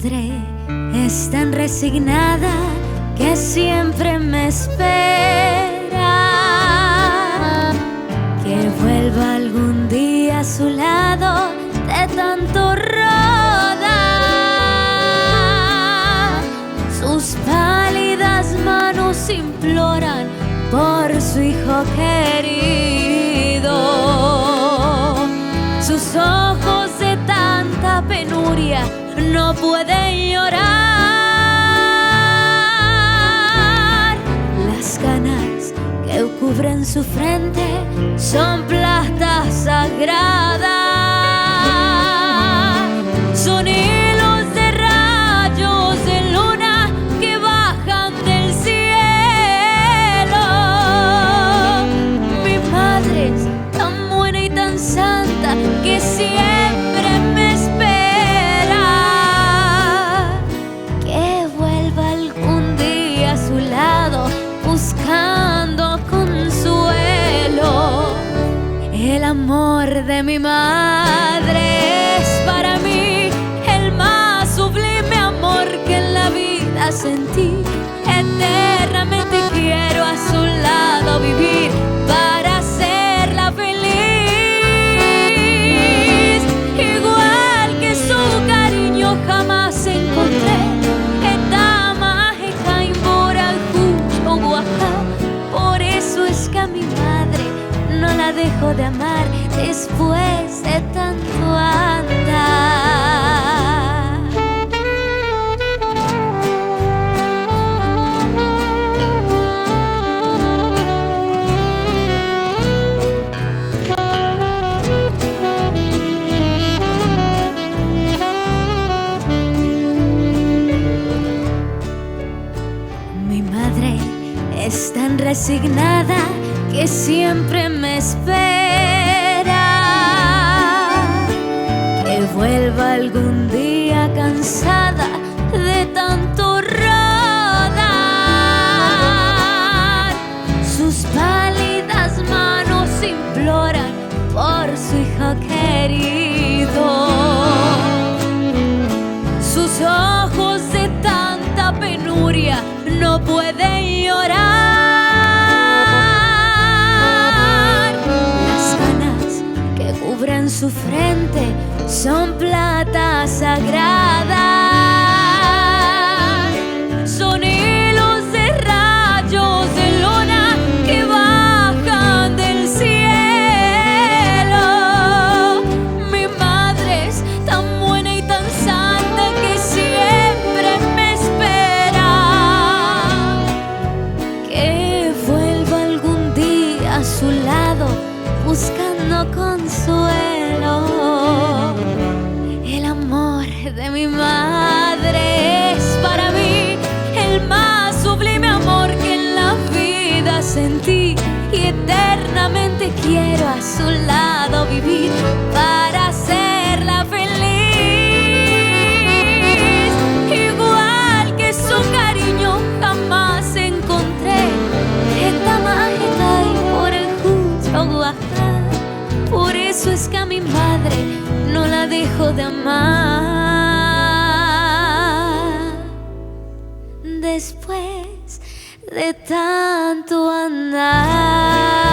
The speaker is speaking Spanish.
madre es tan resignada que siempre me espera que vuelva algún día a su lado de tanto rodar. Sus pálidas manos imploran por su hijo querido. Sus ojos de tanta penuria no pueden llorar. Las canas que cubren su frente son plata sagrada. Son hilos de rayos de luna que bajan del cielo. Mi madre es tan buena y tan santa que siempre me espera que vuelva algún día a su lado buscando consuelo. El amor de mi madre es para mí el más sublime amor que en la vida sentí. Eternamente quiero a su lado vivir para hacerla feliz. Igual que su cariño jamás encontré. Por eso es que a mi madre no la dejo de amar después de tanto andar. Mi madre es tan resignada que siempre me espera que vuelva algún día cansada de tanto rodar. Sus pálidas manos imploran por su hijo querido. Sus ojos de tanta penuria no pueden llorar. Las canas que cubren su frente son plata sagrada. Son hilos de rayos de luna que bajan del cielo. Mi madre es tan buena y tan santa que siempre me espera que vuelva algún día a su lado buscando consuelo. El amor de mi madre es para mí el más sublime amor que en la vida sentí. Y eternamente quiero a su lado vivir para hacerla feliz. Igual que su cariño jamás encontré. Por eso es que a mi madre no la dejo de amar después de tanto andar.